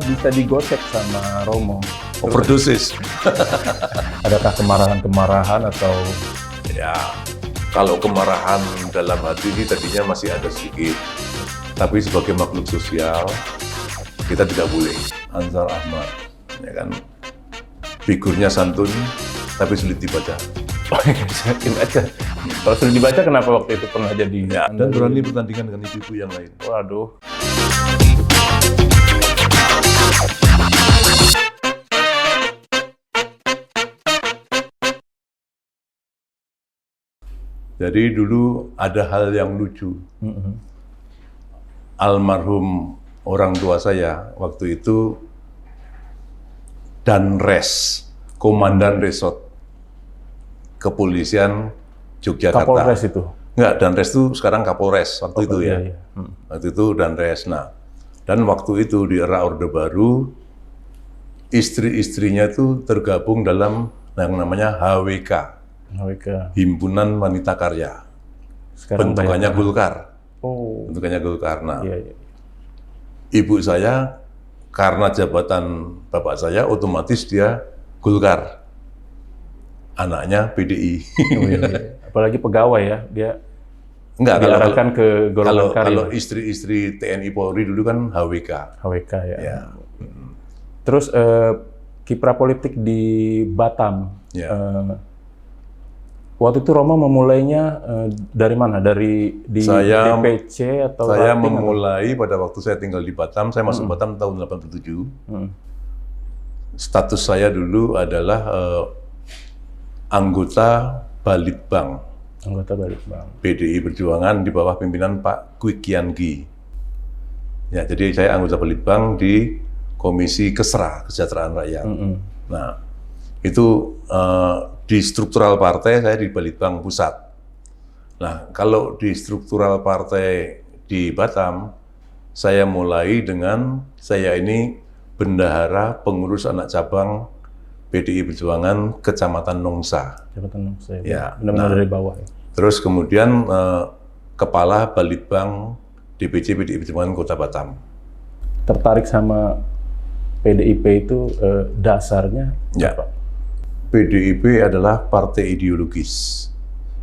bisa digocek sama Romo? Overdosis. Adakah kemarahan-kemarahan atau Ya, kalau kemarahan dalam hati ini tadinya masih ada sedikit. Tapi sebagai makhluk sosial, kita tidak boleh. Ansar Ahmad, ya kan, figurnya santun, tapi sulit dibaca. dibaca? Kalau sudah dibaca, kenapa waktu itu pernah jadi? Ya, dan berani bertandingan dengan ibu-ibu yang lain. Waduh. Jadi dulu ada hal yang lucu. Almarhum orang tua saya waktu itu Danres, Komandan Resort Kepolisian Yogyakarta. Kapolres itu? Enggak, Danres itu sekarang Kapolres waktu itu ya. Iya. Waktu itu Danres. Nah, dan waktu itu di era Orde Baru, istri-istrinya itu tergabung dalam yang namanya HWK. Himpunan Wanita Karya. Sekarang bentukannya banyak. Golkar. Oh. Bentukannya Golkar. Nah, Iya. ibu saya karena jabatan bapak saya otomatis dia Golkar. Anaknya PDI. Oh, iya. Apalagi pegawai ya, dia Enggak, diarahkan ke golongan karya. kalau istri-istri TNI Polri dulu kan HWK. HWK ya. Ya. Terus kiprah politik di Batam. Ya. Waktu itu Romo memulainya dari mana? Di DPC atau saya Rating memulai pada waktu saya tinggal di Batam. Saya masuk Batam tahun 87. Status saya dulu adalah anggota Balitbang. Anggota Balitbang. PDI Perjuangan di bawah pimpinan Pak Kwik Kian Gi. Ya, jadi saya anggota Balitbang di Komisi Kesra, Kesejahteraan Rakyat. Nah, itu di struktural partai saya di Balitbang Pusat. Nah, kalau di struktural partai di Batam, saya mulai dengan saya ini bendahara pengurus anak cabang PDI Perjuangan Kecamatan Nongsa. Jabatan saya. Ya, Benar-benar dari bawah ya. Terus kemudian Kepala Balitbang DPC PDI Perjuangan Kota Batam. Tertarik sama PDIP itu dasarnya Ya. apa? PDIP adalah partai ideologis.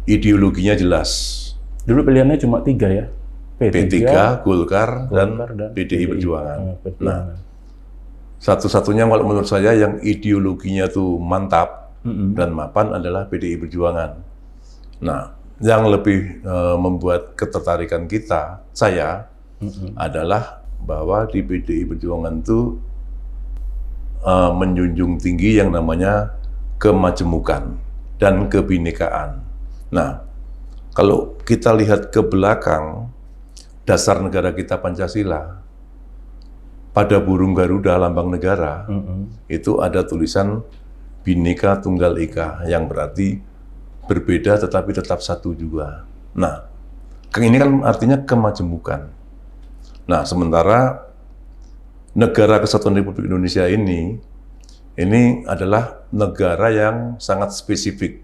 Ideologinya jelas. Dulu pilihannya cuma 3 ya? P3, Golkar, dan dan PDI Perjuangan. Perjuangan. Nah, satu-satunya kalau menurut saya yang ideologinya tuh mantap dan mapan adalah PDI Perjuangan. Nah, yang lebih membuat ketertarikan saya adalah bahwa di PDI Perjuangan itu menjunjung tinggi yang namanya kemajemukan dan kebinekaan. Nah, kalau kita lihat ke belakang, dasar negara kita Pancasila, pada burung Garuda lambang negara, itu ada tulisan Bhinneka Tunggal Ika, yang berarti berbeda tetapi tetap satu juga. Nah, ini kan artinya kemajemukan. Nah, sementara Negara Kesatuan Republik Indonesia ini adalah negara yang sangat spesifik.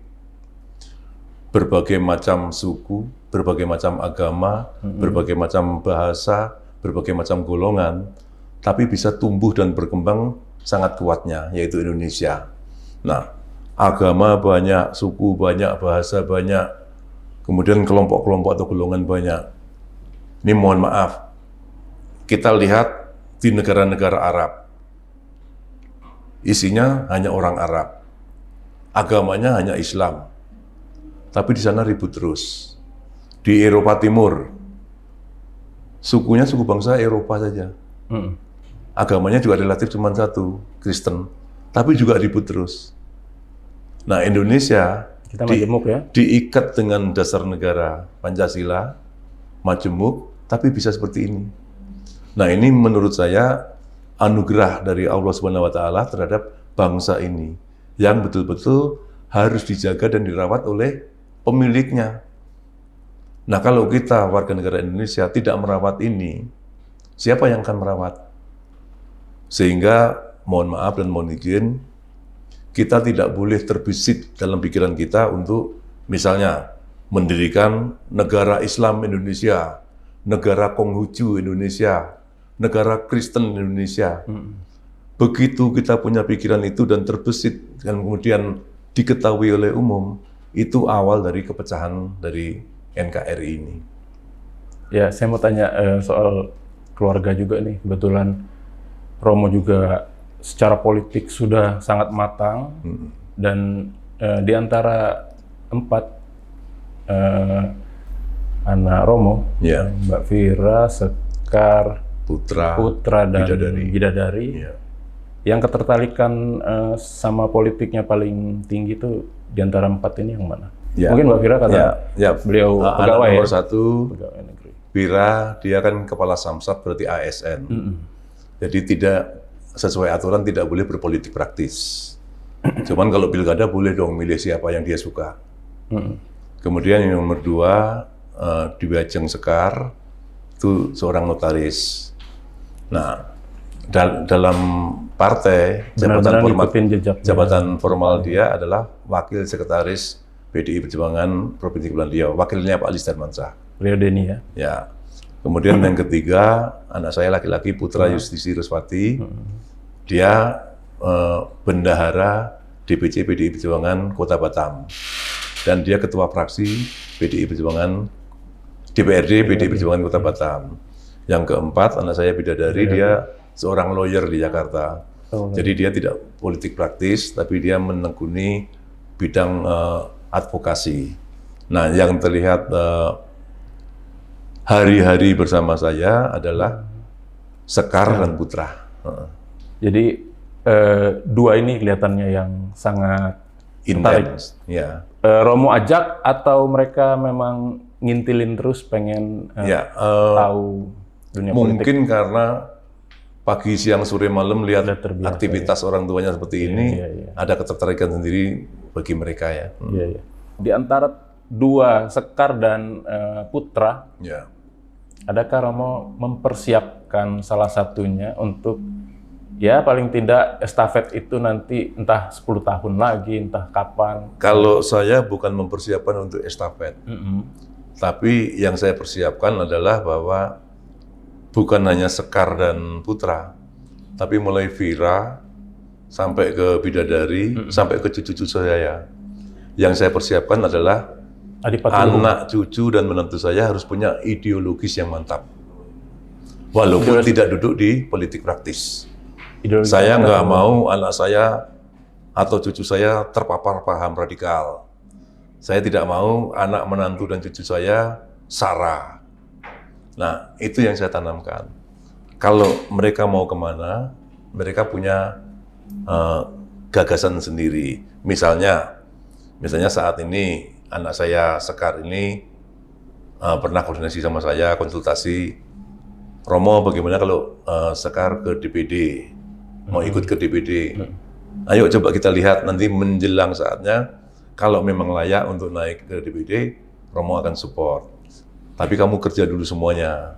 Berbagai macam suku, berbagai macam agama, berbagai macam bahasa, berbagai macam golongan, tapi bisa tumbuh dan berkembang sangat kuatnya, yaitu Indonesia. Nah, agama banyak, suku banyak, bahasa banyak, kemudian kelompok-kelompok atau golongan banyak. Ini mohon maaf, kita lihat di negara-negara Arab, isinya hanya orang Arab, agamanya hanya Islam, tapi di sana ribut terus. Di Eropa Timur, sukunya suku bangsa Eropa saja, agamanya juga relatif cuma satu, Kristen, tapi juga ribut terus. Nah, Indonesia Kita majemuk ya? diikat dengan dasar negara Pancasila, majemuk, tapi bisa seperti ini. Nah, ini menurut saya anugerah dari Allah Subhanahu wa Ta'ala terhadap bangsa ini yang betul-betul harus dijaga dan dirawat oleh pemiliknya. Nah, kalau kita warga negara Indonesia tidak merawat ini, siapa yang akan merawat? Sehingga mohon maaf dan mohon izin, kita tidak boleh terbesit dalam pikiran kita untuk misalnya mendirikan negara Islam Indonesia, negara Konghucu Indonesia, negara Kristen Indonesia. begitu kita punya pikiran itu dan terbesit dan kemudian diketahui oleh umum, itu awal dari kepecahan dari NKRI ini. Ya, saya mau tanya soal keluarga juga nih. Kebetulan Romo juga secara politik sudah sangat matang, dan di antara 4 anak Romo, Ya. Mbak Vira, Sekar, Putra dan Bidadari. Ya. Yang ketertarikan sama politiknya paling tinggi itu di antara 4 ini yang mana? Ya. Mungkin Mbak Vira karena beliau pegawai nomor 1, pegawai negeri. Vira, dia kan kepala Samsat berarti ASN. Jadi tidak sesuai aturan tidak boleh berpolitik praktis. Cuman kalau pilkada boleh dong milih siapa yang dia suka. Kemudian yang nomor 2, Dwi Ajeng Sekar, itu seorang notaris. Nah, dalam partai jabatan formal dia adalah wakil sekretaris PDI Perjuangan Provinsi Kepulauan Riau. Wakilnya Pak Lis Darmansyah. Rio Deni ya. Ya. Kemudian yang ketiga, anak saya laki-laki Putra Justisi Ruswati. Dia bendahara DPC PDI Perjuangan Kota Batam. Dan dia ketua fraksi PDI Perjuangan DPRD PDI Perjuangan Kota Batam. Yang keempat, anak saya Bidadari, dia seorang lawyer di Jakarta. Jadi dia tidak politik praktis, tapi dia menekuni bidang advokasi. Nah, yang terlihat hari-hari bersama saya adalah Sekar dan Putra. Jadi 2 ini kelihatannya yang sangat intens. Ya. Romo ajak atau mereka memang ngintilin terus pengen tahu dunia politik? Mungkin karena pagi, siang, sore, malam lihat aktivitas orang tuanya seperti ini, ada ketertarikan sendiri bagi mereka ya. Di antara 2, Sekar dan Putra, adakah Romo mempersiapkan salah satunya untuk ya paling tidak estafet itu nanti entah 10 tahun lagi, entah kapan? Kalau saya bukan mempersiapkan untuk estafet. Tapi yang saya persiapkan adalah bahwa bukan hanya Sekar dan Putra, tapi mulai Vira sampai ke Bidadari, sampai ke cucu-cucu saya. Yang saya persiapkan adalah anak cucu dan menantu saya harus punya ideologis yang mantap. Walaupun tidak duduk di politik praktis. Saya nggak mau anak saya atau cucu saya terpapar paham radikal. Saya tidak mau anak menantu dan cucu saya SARA. Nah, itu yang saya tanamkan. Kalau mereka mau kemana, mereka punya gagasan sendiri. Misalnya saat ini anak saya Sekar ini pernah koordinasi sama saya, konsultasi. Romo, bagaimana kalau Sekar ke DPD? Mau ikut ke DPD? Ayo coba kita lihat nanti menjelang saatnya. Kalau memang layak untuk naik ke DPD, Romo akan support. Tapi kamu kerja dulu semuanya.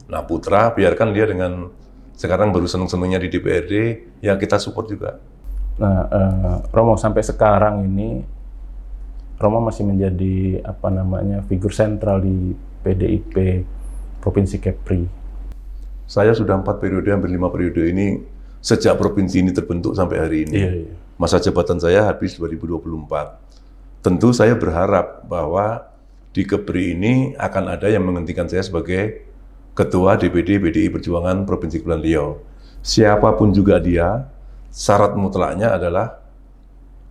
Nah, Putra, biarkan dia dengan sekarang baru seneng-senengnya di DPRD, ya kita support juga. Nah, Romo sampai sekarang ini, Romo masih menjadi figur sentral di PDIP Provinsi Kepri. Saya sudah 4 periode, hampir 5 periode ini, sejak provinsi ini terbentuk sampai hari ini. Masa jabatan saya habis 2024. Tentu saya berharap bahwa di Kepri ini akan ada yang menghentikan saya sebagai Ketua DPD PDI Perjuangan Provinsi Kepulauan Riau. Siapapun juga dia, syarat mutlaknya adalah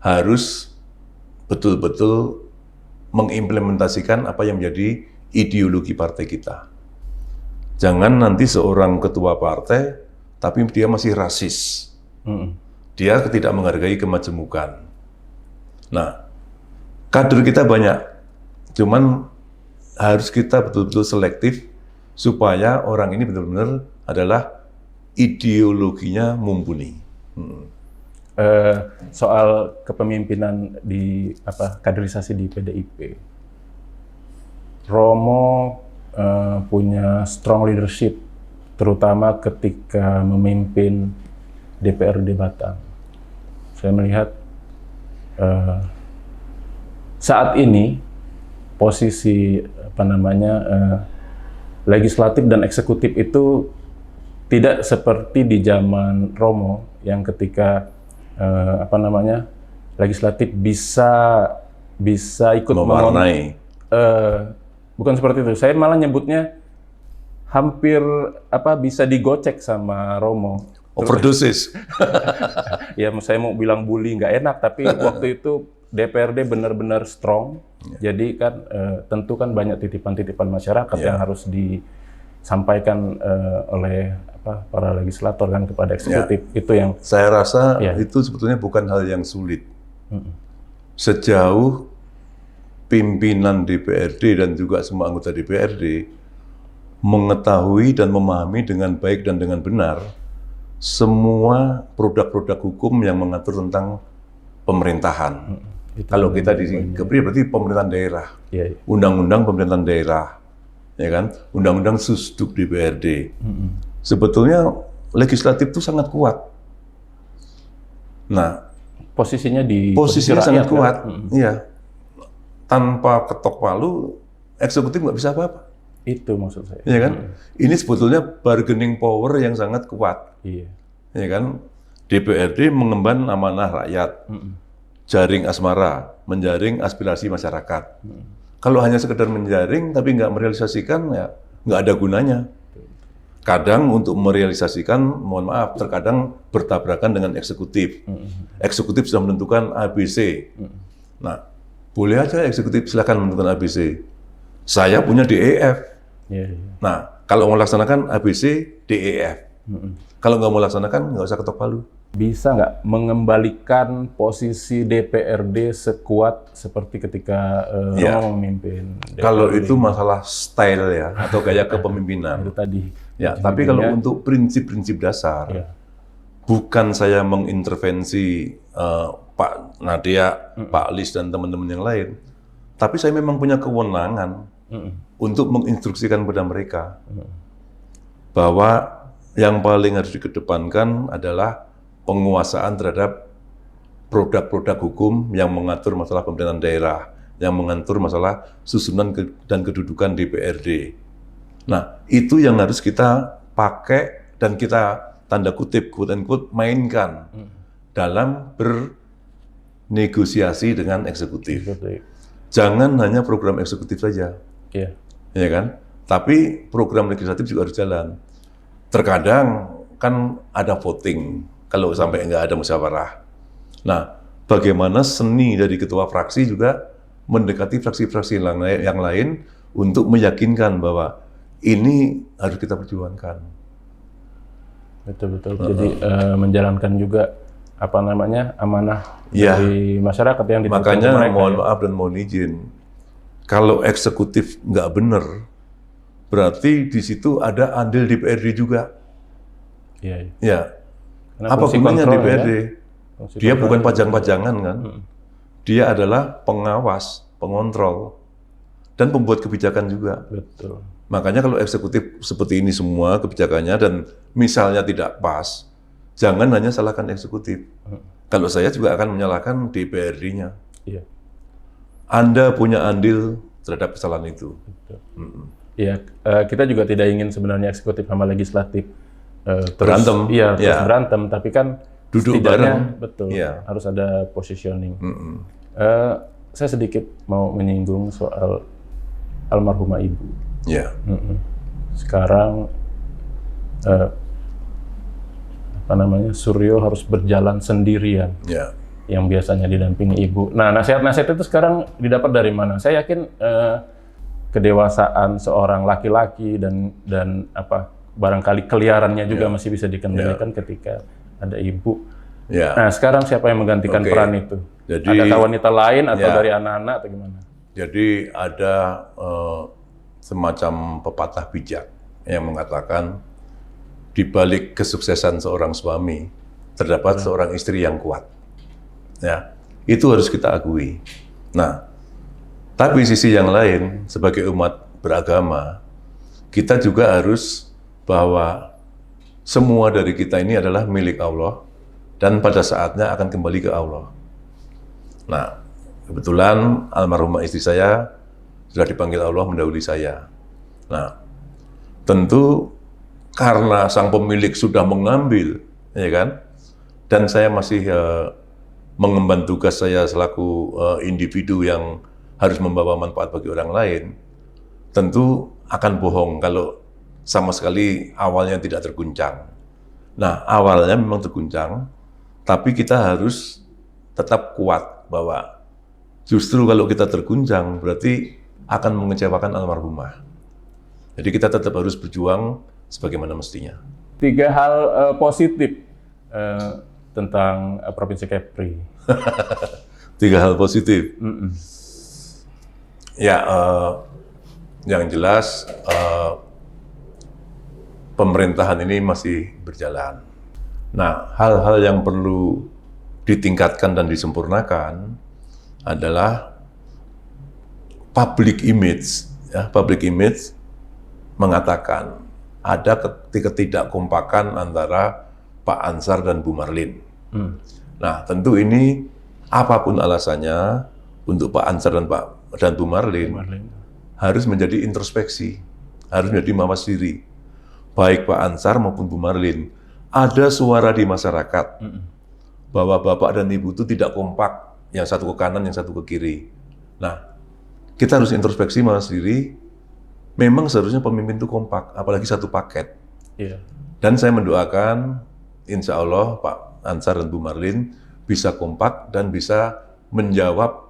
harus betul-betul mengimplementasikan apa yang menjadi ideologi partai kita. Jangan nanti seorang ketua partai, tapi dia masih rasis. Dia tidak menghargai kemajemukan. Nah, kader kita banyak, cuman harus kita betul-betul selektif supaya orang ini benar-benar adalah ideologinya mumpuni. Soal kepemimpinan di kaderisasi di PDIP, Romo punya strong leadership, terutama ketika memimpin DPRD Batam. Saya melihat saat ini posisi legislatif dan eksekutif itu tidak seperti di zaman Romo yang ketika legislatif bisa ikut mewarnai. Bukan seperti itu. Saya malah nyebutnya hampir bisa digocek sama Romo. Overdosis. Ya, saya mau bilang bully nggak enak, tapi waktu itu DPRD benar-benar strong. Jadi kan tentu kan banyak titipan-titipan masyarakat yang harus disampaikan oleh para legislator kan kepada eksekutif. Itu yang saya rasa itu sebetulnya bukan hal yang sulit. Sejauh pimpinan DPRD dan juga semua anggota DPRD mengetahui dan memahami dengan baik dan dengan benar semua produk-produk hukum yang mengatur tentang pemerintahan. Kalau kita di Kepri berarti pemerintahan daerah, undang-undang pemerintahan daerah, ya kan, undang-undang susduk DPRD. Sebetulnya legislatif itu sangat kuat. Nah, posisinya sangat kuat, iya. Tanpa ketok palu, eksekutif nggak bisa apa-apa. Itu maksud saya. Ya kan? Ini sebetulnya bargaining power yang sangat kuat. Iya. Ya kan? DPRD mengemban amanah rakyat. Jaring asmara, menjaring aspirasi masyarakat. Kalau hanya sekedar menjaring tapi nggak merealisasikan, ya nggak ada gunanya. Kadang untuk merealisasikan, mohon maaf, terkadang bertabrakan dengan eksekutif. Eksekutif sudah menentukan ABC. Nah, boleh aja eksekutif silakan menentukan ABC. Saya punya DEF. Nah, kalau mau laksanakan ABC, DEF. Kalau nggak mau laksanakan, nggak usah ketok palu. Bisa nggak mengembalikan posisi DPRD sekuat seperti ketika Romo memimpin DPRD? Kalau itu masalah style ya, atau gaya kepemimpinan. Itu tadi. Ya, tapi kalau untuk prinsip-prinsip dasar, bukan saya mengintervensi Pak Nadia, Pak Lis, dan teman-teman yang lain, tapi saya memang punya kewenangan untuk menginstruksikan kepada mereka bahwa yang paling harus dikedepankan adalah penguasaan terhadap produk-produk hukum yang mengatur masalah pemerintahan daerah, yang mengatur masalah susunan dan kedudukan DPRD. Nah, itu yang harus kita pakai dan kita tanda kutip, quote unquote, mainkan dalam bernegosiasi dengan eksekutif. Jangan hanya program eksekutif saja, ya kan? Tapi program legislatif juga harus jalan. Terkadang kan ada voting kalau sampai nggak ada musyawarah. Nah, bagaimana seni dari ketua fraksi juga mendekati fraksi-fraksi yang lain untuk meyakinkan bahwa ini harus kita perjuangkan. Betul-betul. Jadi menjalankan juga amanah dari masyarakat yang ditentukan makanya mereka. Mohon maaf dan mohon izin, kalau eksekutif nggak benar, berarti di situ ada andil DPRD juga. Ya. Apa gunanya DPRD? Dia bukan pajang-pajangan kan? Dia adalah pengawas, pengontrol, dan pembuat kebijakan juga. Betul. Makanya kalau eksekutif seperti ini semua kebijakannya dan misalnya tidak pas, jangan hanya salahkan eksekutif. Kalau saya juga akan menyalahkan DPRD-nya. Iya. Anda punya andil terhadap kesalahan itu. Iya, kita juga tidak ingin sebenarnya eksekutif sama legislatif berantem. Terus berantem, tapi kan duduk bareng. Betul. Harus ada positioning. Saya sedikit mau menyinggung soal almarhumah ibu. Sekarang Suryo harus berjalan sendirian. Yang biasanya didampingi ibu. Nah, nasihat-nasihat itu sekarang didapat dari mana? Saya yakin kedewasaan seorang laki-laki dan barangkali keliarannya juga masih bisa dikendalikan ketika ada ibu. Nah, sekarang siapa yang menggantikan peran itu? Jadi, adakah wanita lain atau dari anak-anak atau gimana? Jadi ada semacam pepatah bijak yang mengatakan di balik kesuksesan seorang suami terdapat seorang istri yang kuat. Ya, itu harus kita akui. Nah, tapi sisi yang lain sebagai umat beragama, kita juga harus bahwa semua dari kita ini adalah milik Allah dan pada saatnya akan kembali ke Allah. Nah, kebetulan almarhumah istri saya sudah dipanggil Allah mendahului saya. Nah, tentu karena sang pemilik sudah mengambil, ya kan, dan saya masih mengemban tugas saya selaku individu yang harus membawa manfaat bagi orang lain, tentu akan bohong kalau sama sekali awalnya tidak terguncang. Nah, awalnya memang terguncang, tapi kita harus tetap kuat bahwa justru kalau kita terguncang berarti akan mengecewakan almarhumah. Jadi kita tetap harus berjuang sebagaimana mestinya. 3 hal positif tentang Provinsi Kepri. 3 hal positif. Ya, yang jelas pemerintahan ini masih berjalan. Nah, hal-hal yang perlu ditingkatkan dan disempurnakan adalah public image. Ya, public image mengatakan ada ketidakkompakan antara Pak Ansar dan Bu Marlin. Nah, tentu ini apapun alasannya untuk Pak Ansar dan Bu Marlin harus menjadi introspeksi, harus menjadi mawas diri. Baik Pak Ansar maupun Bu Marlin, ada suara di masyarakat bahwa Bapak dan Ibu itu tidak kompak, yang satu ke kanan, yang satu ke kiri. Nah, kita harus introspeksi mawas diri. Memang seharusnya pemimpin itu kompak, apalagi satu paket. Dan saya mendoakan, insya Allah Pak Ansar dan Bu Marlin bisa kompak dan bisa menjawab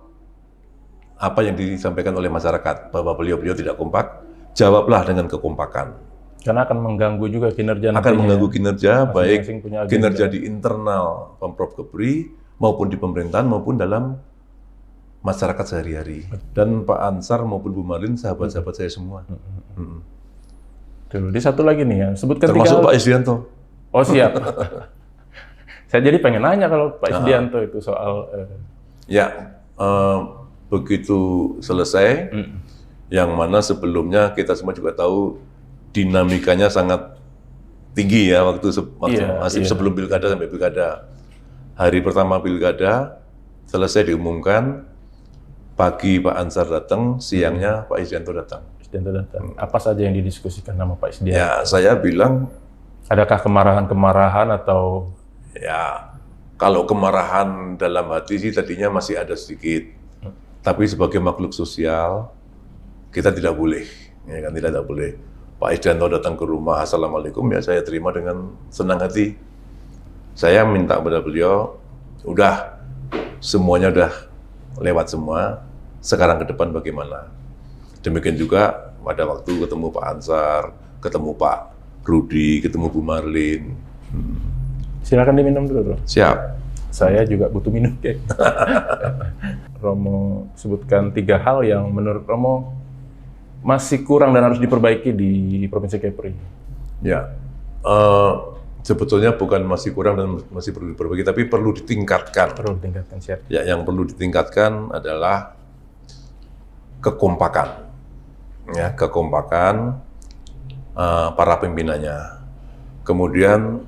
apa yang disampaikan oleh masyarakat, bahwa beliau-beliau tidak kompak, jawablah dengan kekompakan. Karena akan mengganggu juga kinerja. Akan mengganggu kinerja, baik kinerja agenda di internal Pemprov Kepri, maupun di pemerintahan, maupun dalam masyarakat sehari-hari. Dan Pak Ansar maupun Bu Marlin sahabat-sahabat saya semua. Jadi satu lagi nih ya, sebutkan termasuk Pak Isdianto. Oh siap. Saya jadi pengen nanya kalau Pak Isdianto itu soal... begitu selesai, yang mana sebelumnya kita semua juga tahu dinamikanya sangat tinggi ya waktu sebelum pilkada sampai pilkada. Hari pertama pilkada selesai diumumkan, pagi Pak Ansar datang, siangnya Pak Isdianto datang. Apa saja yang didiskusikan sama Pak Isdianto? Ya, saya bilang, adakah kemarahan-kemarahan atau? Ya, kalau kemarahan dalam hati sih tadinya masih ada sedikit. Tapi sebagai makhluk sosial, kita tidak boleh, ya kan, tidak boleh. Pak Isdianto datang ke rumah, Assalamualaikum, ya saya terima dengan senang hati. Saya minta kepada beliau, udah, semuanya udah lewat semua, sekarang ke depan bagaimana? Demikian juga pada waktu ketemu Pak Ansar, ketemu Pak Rudi, ketemu Bu Marlin. Silakan diminum dulu, Bro. Siap. Saya juga butuh minum, kayak. Romo sebutkan 3 hal yang menurut Romo masih kurang dan harus diperbaiki di Provinsi Kepri. Ya, sebetulnya bukan masih kurang dan masih perlu diperbaiki, tapi perlu ditingkatkan. Perlu ditingkatkan, siap. Ya, yang perlu ditingkatkan adalah kekompakan. Ya, kekompakan para pimpinannya. Kemudian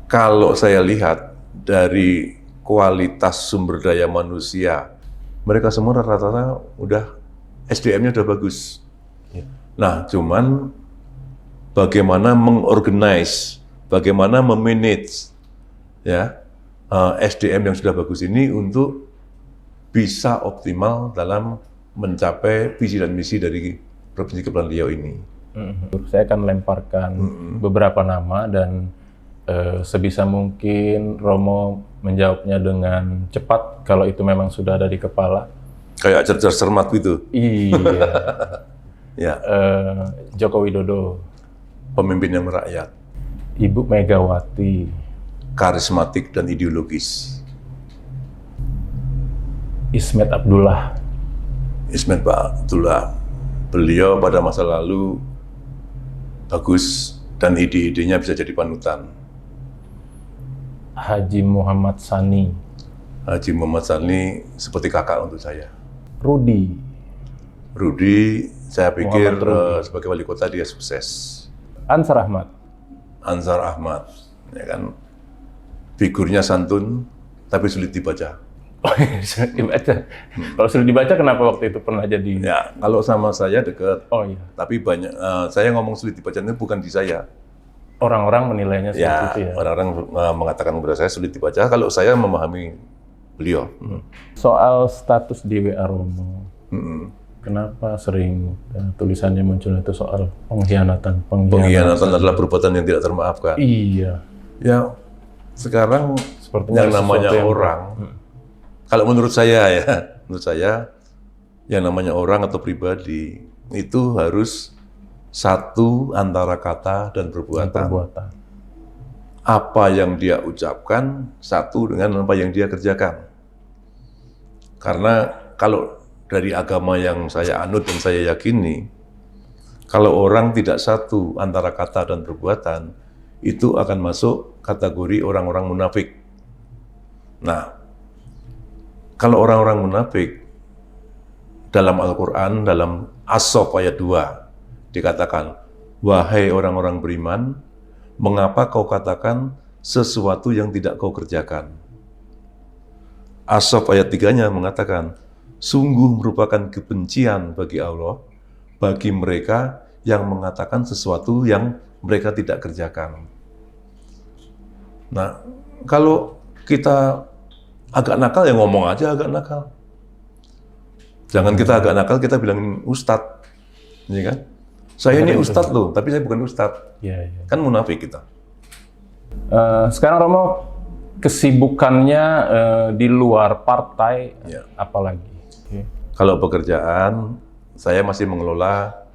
kalau saya lihat dari kualitas sumber daya manusia, mereka semua rata-rata udah SDM-nya udah bagus. Nah, cuman bagaimana mengorganize, bagaimana memanage ya SDM yang sudah bagus ini untuk bisa optimal dalam mencapai visi dan misi dari Provinsi Kepulauan Riau ini. Saya akan lemparkan beberapa nama dan sebisa mungkin Romo menjawabnya dengan cepat kalau itu memang sudah ada di kepala. Kayak cermat gitu. Iya. Ya. Joko Widodo. Pemimpin yang merakyat. Ibu Megawati. Karismatik dan ideologis. Ismet Abdullah. Ismet Pak Abdullah. Beliau pada masa lalu bagus dan ide-idenya bisa jadi panutan. Haji Muhammad Sani. Haji Muhammad Sani seperti kakak untuk saya. Rudi, saya pikir sebagai wali kota dia sukses. Ansar Ahmad, ya kan, figurnya santun tapi sulit dibaca. Sulit dibaca. Kalau sulit dibaca, kenapa waktu itu pernah jadi? Ya, kalau sama saya dekat. Oh iya. Tapi banyak, saya ngomong sulit dibaca itu bukan di saya. orang-orang menilainya seperti itu ya. Orang-orang mengatakan kepada saya sulit dibaca. Kalau saya memahami beliau. Soal status di WA Romo, kenapa sering tulisannya muncul itu soal pengkhianatan? Pengkhianatan adalah perbuatan yang tidak termaafkan. Iya. Ya, sekarang Sepertinya yang namanya orang, kalau menurut saya yang namanya orang atau pribadi itu harus satu antara kata dan perbuatan. Apa yang dia ucapkan satu dengan apa yang dia kerjakan. Karena kalau dari agama yang saya anut dan saya yakini, kalau orang tidak satu antara kata dan perbuatan, itu akan masuk kategori orang-orang munafik. Nah, kalau orang-orang munafik, dalam Al-Quran, dalam As-Saff ayat 2, dikatakan, wahai orang-orang beriman, mengapa kau katakan sesuatu yang tidak kau kerjakan? As-Saff ayat 3-nya mengatakan, sungguh merupakan kebencian bagi Allah, bagi mereka yang mengatakan sesuatu yang mereka tidak kerjakan. Nah, kalau kita agak nakal, ya ngomong aja agak nakal. Jangan kita agak nakal, kita bilang ustadz, ya kan? Saya ini ustadz loh, tapi saya bukan ustadz. Ya. Kan munafik kita. Sekarang Romo, kesibukannya di luar partai, apalagi? Kalau pekerjaan, saya masih mengelola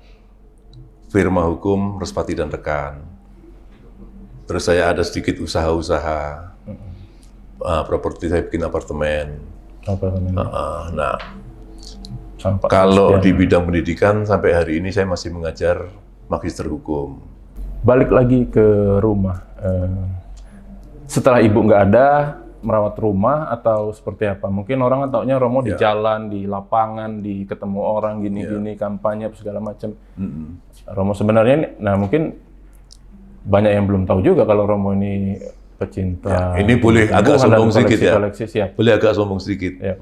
firma hukum Respati dan Rekan. Terus saya ada sedikit usaha-usaha, properti, saya bikin apartemen. Nah, kalau di bidang pendidikan, sampai hari ini saya masih mengajar magister hukum. Balik lagi ke rumah. Setelah ibu nggak ada, merawat rumah atau seperti apa? Mungkin orang taunya Romo di jalan, di lapangan, di ketemu orang, gini-gini, kampanye, segala macam. Romo sebenarnya, nah mungkin banyak yang belum tahu juga kalau Romo ini pecinta. Ini boleh agak sombong sedikit ya? Boleh agak sombong sedikit. Ya,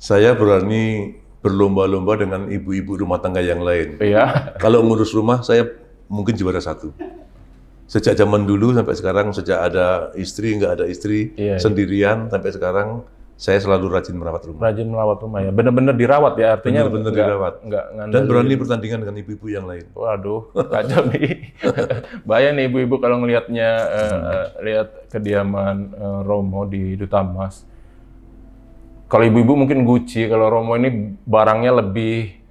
saya berani berlomba-lomba dengan ibu-ibu rumah tangga yang lain. Iya. Kalau ngurus rumah, saya mungkin juara 1. Sejak zaman dulu sampai sekarang, sejak ada istri, nggak ada istri, sendirian sampai sekarang, saya selalu rajin merawat rumah. Rajin merawat rumah ya, benar-benar dirawat ya, artinya benar-benar dirawat. Dan berani pertandingan dengan ibu-ibu yang lain. Waduh, kacau nih. Bahaya nih ibu-ibu kalau ngelihatnya, lihat kediaman Romo di Duta Emas. Kalau ibu-ibu mungkin Gucci, kalau Romo ini barangnya lebih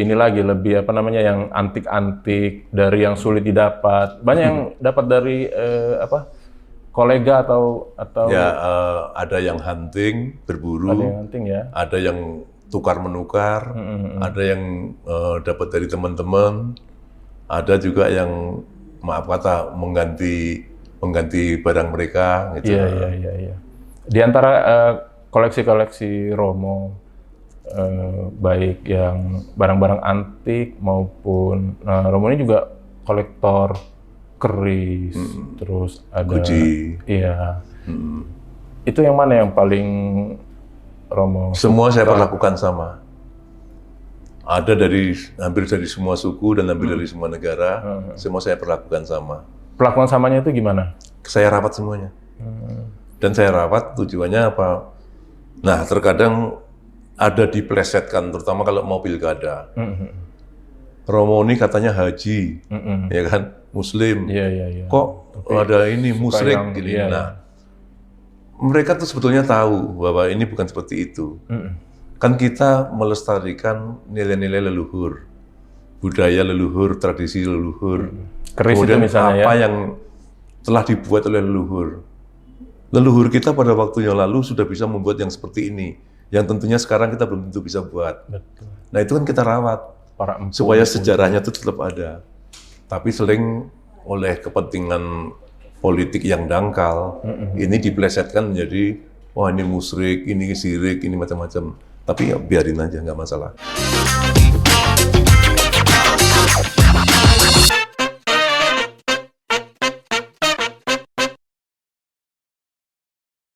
ini lagi, lebih apa namanya, yang antik-antik, dari yang sulit didapat. Banyak yang dapat dari kolega atau ya, ada yang hunting, berburu, ada yang hunting ya, ada yang tukar menukar, ada yang dapat dari teman-teman, ada juga yang maaf kata mengganti barang mereka gitu. Iya. Di antara koleksi-koleksi Romo, baik yang barang-barang antik maupun Romo ini juga kolektor keris, terus ada Gucci. Iya. Itu yang mana yang paling Romo? Semua saya perlakukan sama. Ada hampir dari semua suku dan hampir dari semua negara, semua saya perlakukan sama. Perlakuan samanya itu gimana? Saya rawat semuanya. Dan saya rawat tujuannya apa? Nah, terkadang ada diplesetkan, terutama kalau mau pilkada. Romo ini katanya haji, ya kan, Muslim. Iya. Kok ada ini musyrik gini? Nah, mereka tuh sebetulnya tahu bahwa ini bukan seperti itu. Kan kita melestarikan nilai-nilai leluhur, budaya leluhur, tradisi leluhur. Keris kemudian itu misalnya apa yang telah dibuat oleh leluhur. Leluhur kita pada waktu yang lalu sudah bisa membuat yang seperti ini, yang tentunya sekarang kita belum tentu bisa buat. Betul. Nah itu kan kita rawat, supaya sejarahnya itu tetap ada. Tapi sering oleh kepentingan politik yang dangkal, ini diplesetkan menjadi, wah ini musyrik, ini sirik, ini macam-macam. Tapi ya biarin aja, nggak masalah.